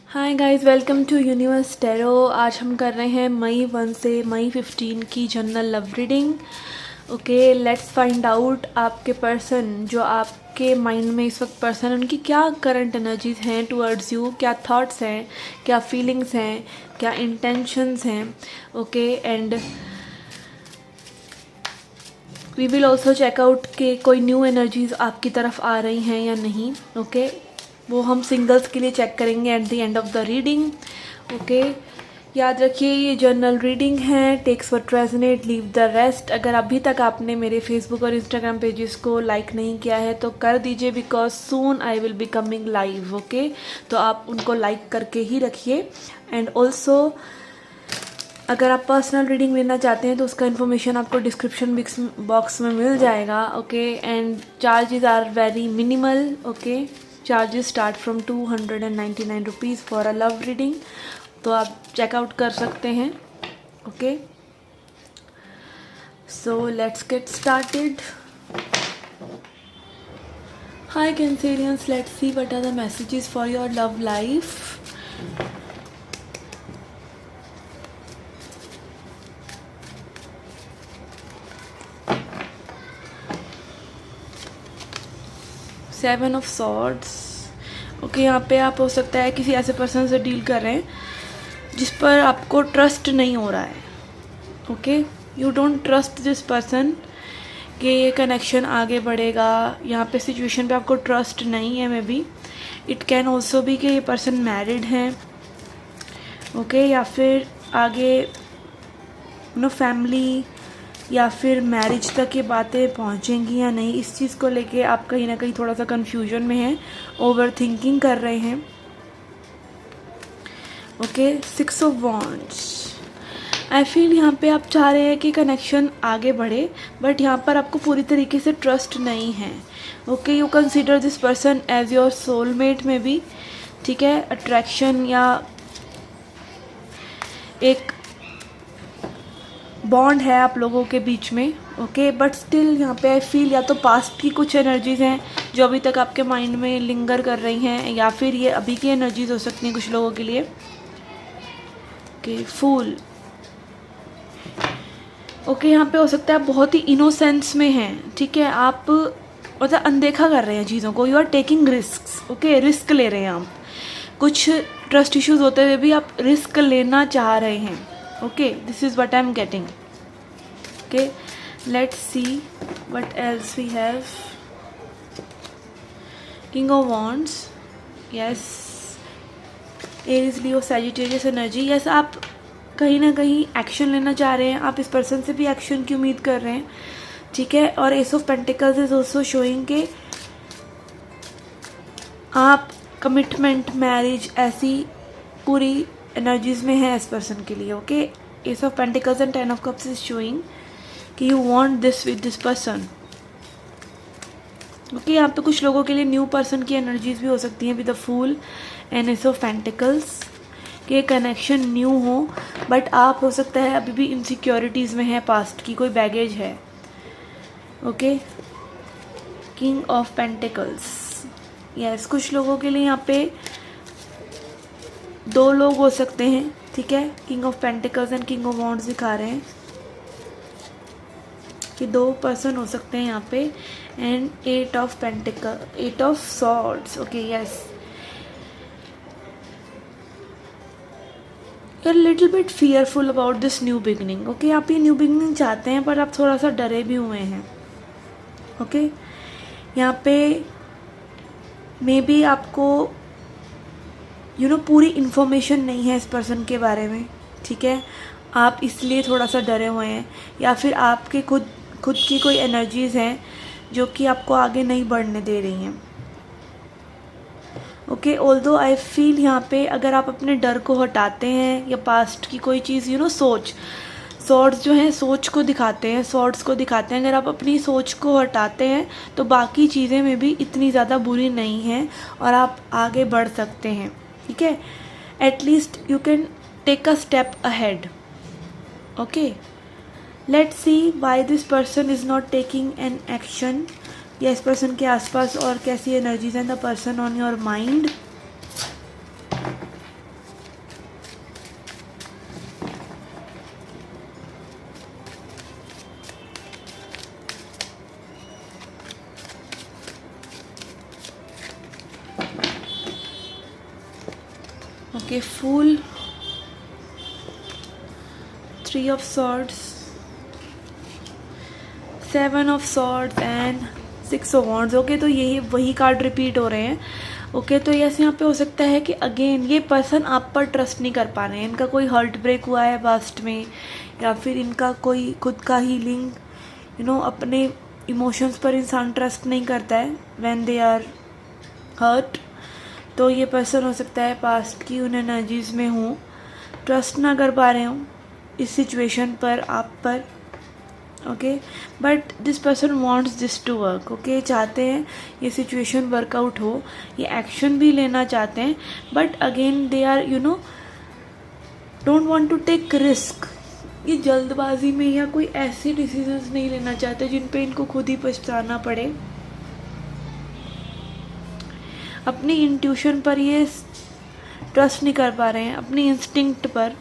Hi guys, welcome to Universe Tarot. आज हम कर रहे हैं मई 1 से मई 15 की general love reading. Okay, let's find out आपके पर्सन, जो आपके माइंड में इस वक्त पर्सन, उनकी क्या करंट एनर्जीज हैं टुवर्ड्स यू, क्या थॉट्स हैं, क्या फीलिंग्स हैं, क्या इंटेंशंस हैं। Okay, and we will also check out कि कोई न्यू एनर्जीज आपकी तरफ आ रही हैं या नहीं। ओके, वो हम सिंगल्स के लिए चेक करेंगे at the end of the reading. Okay, याद रखिए ये जर्नल रीडिंग है। Takes what resonate, leave the rest. अगर अभी तक आपने मेरे फेसबुक और इंस्टाग्राम पेजेस को लाइक नहीं किया है तो कर दीजिए, because soon I will be coming live. Okay, तो आप उनको लाइक करके ही रखिए। एंड ऑल्सो अगर आप पर्सनल रीडिंग लेना चाहते हैं तो उसका इन्फॉर्मेशन आपको डिस्क्रिप्शन बॉक्स में मिल जाएगा। Okay, and charges are very minimal. Okay, charges start from 299 rupees for a love reading, तो आप चेकआउट कर सकते हैं। Okay, so let's get started. Hi Cancerians, let's see what are the messages for your love life. Seven of swords. Okay, यहाँ पे आप हो सकता है किसी ऐसे पर्सन से डील कर रहे हैं जिस पर आपको ट्रस्ट नहीं हो रहा है। Okay, you don't trust this person कि ये कनेक्शन आगे बढ़ेगा। यहाँ पे सिचुएशन पे आपको ट्रस्ट नहीं है। May be it can also be कि ये पर्सन मैरिड हैं। ओके, या फिर आगे फैमिली या फिर मैरिज तक ये बातें पहुंचेंगी या नहीं, इस चीज़ को लेके आप कहीं ना कहीं थोड़ा सा कंफ्यूजन में हैं, ओवर थिंकिंग कर रहे हैं। Okay, 6 of wands. I feel यहाँ पे आप चाह रहे हैं कि कनेक्शन आगे बढ़े, बट यहाँ पर आपको पूरी तरीके से ट्रस्ट नहीं है। Okay, you consider this person as your soulmate में भी, ठीक है, अट्रैक्शन या एक बॉन्ड है आप लोगों के बीच में। ओके, बट स्टिल यहाँ पे आई फील या तो पास्ट की कुछ एनर्जीज हैं जो अभी तक आपके माइंड में लिंगर कर रही हैं, या फिर ये अभी की एनर्जीज हो सकती हैं कुछ लोगों के लिए। ओके, फूल। ओके, यहाँ पे हो सकता है आप बहुत ही इनोसेंस में हैं, ठीक है, आप मतलब अनदेखा कर रहे हैं चीज़ों को। You are taking risk. Okay, risk ले रहे हैं आप, कुछ ट्रस्ट इश्यूज होते हुए भी आप रिस्क लेना चाह रहे हैं। Okay, this is what I am getting. Okay, let's see what else we have. King of Wands. Yes, Aries, Leo, Sagittarius energy. Yes, आप कहीं ना कहीं एक्शन लेना चाह रहे हैं, आप इस पर्सन से भी एक्शन की उम्मीद कर रहे हैं, ठीक है। और S of pentacles is also showing के आप कमिटमेंट, मैरिज, ऐसी पूरी एनर्जीज में है इस पर्सन के लिए। Okay, ace of pentacles and 10 of cups is showing कि you want this with this person. Okay, यहाँ पे कुछ लोगों के लिए न्यू पर्सन की एनर्जीज भी हो सकती हैं with the fool and ace of pentacles, कि कनेक्शन न्यू हो, बट आप हो सकता है अभी भी इनसिक्योरिटीज़ में है, पास्ट की कोई बैगेज है। Okay, king of pentacles. Yes, कुछ लोगों के लिए यहाँ पे 2 लोग हो सकते हैं, ठीक है। King of pentacles and king of wands दिखा रहे हैं कि 2 पर्सन हो सकते हैं यहाँ पे। And 8 of pentacle, 8 of swords. Okay, yes, you are little bit fearful about this new beginning. Okay, आप ये न्यू बिगनिंग चाहते हैं, पर आप थोड़ा सा डरे भी हुए हैं। ओके, यहाँ पे मे बी आपको पूरी इन्फॉर्मेशन नहीं है इस पर्सन के बारे में, ठीक है, आप इसलिए थोड़ा सा डरे हुए हैं, या फिर आपके खुद की कोई एनर्जीज़ हैं जो कि आपको आगे नहीं बढ़ने दे रही हैं। ओके, ऑल्दो आई फील यहाँ पे अगर आप अपने डर को हटाते हैं या पास्ट की कोई चीज़ सोच, सॉर्ड्स जो हैं सोच को दिखाते हैं, सॉर्ड्स को दिखाते हैं, अगर आप अपनी सोच को हटाते हैं तो बाकी चीज़ें में भी इतनी ज़्यादा बुरी नहीं हैं और आप आगे बढ़ सकते हैं, ठीक है। At least you can take a step ahead. Okay, let's see why this person is not taking an action, या इस पर्सन के आसपास और कैसी एनर्जीज हैं the person on your mind. Okay, fool, 3 of swords, 7 of swords and 6 of wands. Okay, तो यही वही कार्ड रिपीट हो रहे हैं। ओके, तो यस यहाँ पे हो सकता है कि अगेन ये पर्सन आप पर ट्रस्ट नहीं कर पा रहे हैं, इनका कोई हर्ट ब्रेक हुआ है पास्ट में, या फिर इनका कोई खुद का हीलिंग अपने इमोशंस पर इंसान ट्रस्ट नहीं करता है व्हेन दे आर हर्ट। तो ये पर्सन हो सकता है पास्ट की उन एनर्जीज में हो, ट्रस्ट ना कर पा रहे हो इस सिचुएशन पर, आप पर। Okay, but this person wants this to work. Okay, चाहते हैं ये सिचुएशन वर्कआउट हो, ये एक्शन भी लेना चाहते हैं, but again they are don't want to take risk. ये जल्दबाजी में या कोई ऐसे डिसीजंस नहीं लेना चाहते जिन पे इनको खुद ही पछताना पड़े। अपनी इंट्यूशन पर ये ट्रस्ट नहीं कर पा रहे हैं, अपनी इंस्टिंक्ट पर,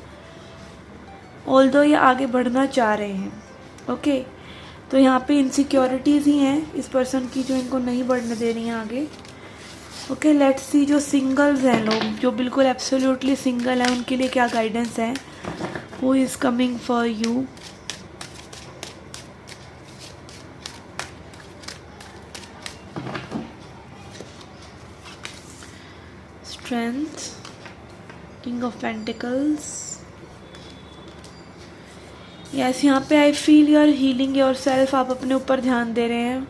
ऑल्दो ये आगे बढ़ना चाह रहे हैं। ओके, तो यहाँ पे इनसिक्योरिटीज़ ही हैं इस पर्सन की जो इनको नहीं बढ़ने दे रही हैं आगे। ओके, लेट्स सी जो सिंगल्स हैं लोग, जो बिल्कुल एब्सोल्युटली सिंगल हैं, उनके लिए क्या गाइडेंस है। Who is coming for you. Strength, king of pentacles. Yes, यहाँ पे I feel you are healing your self. आप अपने ऊपर ध्यान दे रहे हैं।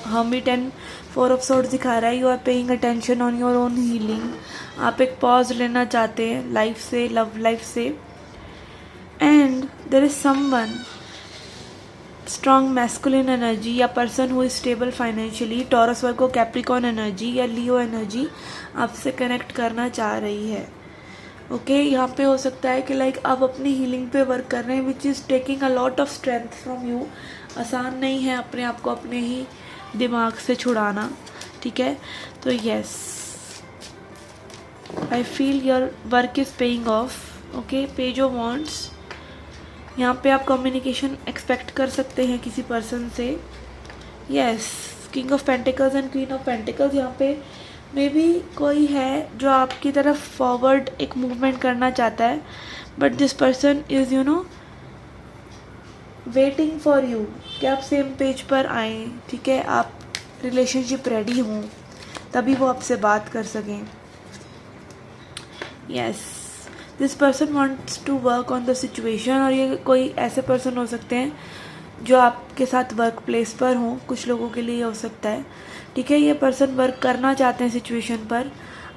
हर्मिट एंड 4 ऑफ सॉर्ड्स दिखा रहा है। You are paying attention on your own healing. आप एक पॉज लेना चाहते हैं लाइफ से, लव लाइफ से। And there is someone strong masculine energy या person who is stable financially, Taurus, Virgo, Capricorn energy या लियो एनर्जी आपसे कनेक्ट करना चाह रही है। ओके, यहाँ पे हो सकता है कि लाइक आप अपनी हीलिंग पे वर्क कर रहे हैं, which is taking a lot of strength from you. आसान नहीं है अपने आप को अपने ही दिमाग से छुड़ाना, ठीक है। तो yes, I feel your work is paying off. Okay, page of wands. यहाँ पे आप कम्युनिकेशन एक्सपेक्ट कर सकते हैं किसी पर्सन से। Yes, king of pentacles and queen of pentacles. यहाँ पे मे बी कोई है जो आपकी तरफ फॉरवर्ड एक मूवमेंट करना चाहता है, but this person is waiting for you कि आप सेम पेज पर आएँ, ठीक है, आप रिलेशनशिप रेडी हों, तभी वो आपसे बात कर सकें। Yes, this person wants to work on the situation. और ये कोई ऐसे पर्सन हो सकते हैं जो आपके साथ वर्क प्लेस पर हों, कुछ लोगों के लिए हो सकता है, ठीक है। ये पर्सन वर्क करना चाहते हैं सिचुएशन पर,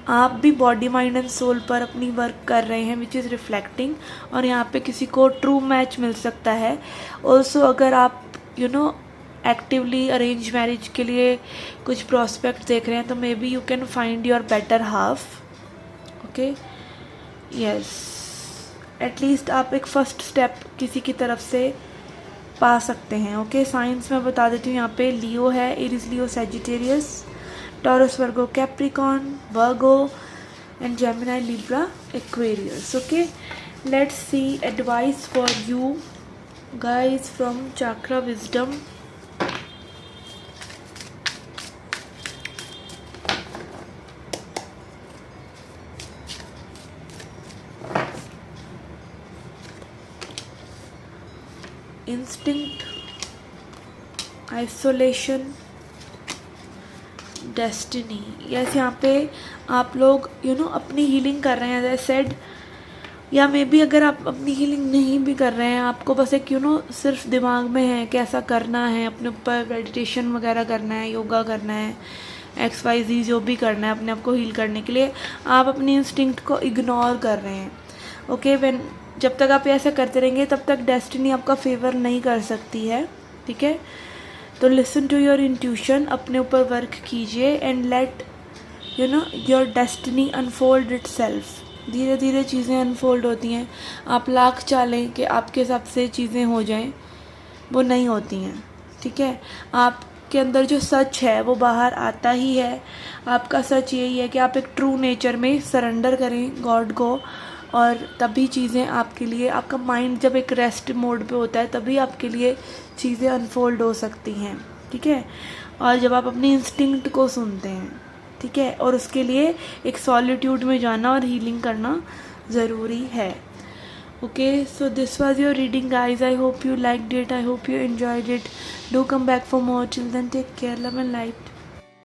आप भी बॉडी, माइंड एंड सोल पर अपनी वर्क कर रहे हैं, विच इज़ रिफ्लेक्टिंग। और यहाँ पे किसी को ट्रू मैच मिल सकता है। ऑल्सो अगर आप एक्टिवली अरेंज मैरिज के लिए कुछ प्रॉस्पेक्ट देख रहे हैं, तो may be you can find your better half. Okay, yes, at least आप एक फर्स्ट स्टेप किसी की तरफ से पा सकते हैं। ओके, साइंस में बता देती हूँ। यहाँ पे लियो है, Aries, Leo, Sagittarius, taurus, Virgo, Capricorn, Virgo and Gemini, Libra, Aquarius. Okay, let's C advice for you guys from chakra wisdom. Instinct, isolation, destiny. Yes, यहाँ पे आप लोग अपनी हीलिंग कर रहे हैं, एज आई सेड। या मे बी अगर आप अपनी हीलिंग नहीं भी कर रहे हैं, आपको बस एक सिर्फ दिमाग में है कि ऐसा करना है, अपने ऊपर मेडिटेशन वगैरह करना है, योगा करना है, XYZ जो भी करना है अपने आप को हील करने के लिए, आप अपनी इंस्टिंक्ट को इग्नोर कर रहे हैं। ओके, जब तक आप ऐसा करते रहेंगे तब तक डेस्टिनी आपका फेवर नहीं कर सकती है, ठीक है। तो लिसन टू योर इंट्यूशन, अपने ऊपर वर्क कीजिए and let your destiny unfold it self. धीरे धीरे चीज़ें अनफोल्ड होती हैं। आप लाख चालें कि आपके हिसाब से चीज़ें हो जाएं, वो नहीं होती हैं, ठीक है। आपके अंदर जो सच है वो बाहर आता ही है। आपका सच यही है कि आप एक ट्रू नेचर में सरेंडर करें गॉड को, और तभी चीज़ें आपके लिए, आपका माइंड जब एक रेस्ट मोड पे होता है तभी आपके लिए चीज़ें अनफोल्ड हो सकती हैं, ठीक है। और जब आप अपनी इंस्टिंक्ट को सुनते हैं, ठीक है, और उसके लिए एक सॉलिट्यूड में जाना और हीलिंग करना ज़रूरी है। Okay, so this was your reading, guys. I hope you liked it. I hope you enjoyed it. Do come back for more. Till then, take care, love and light.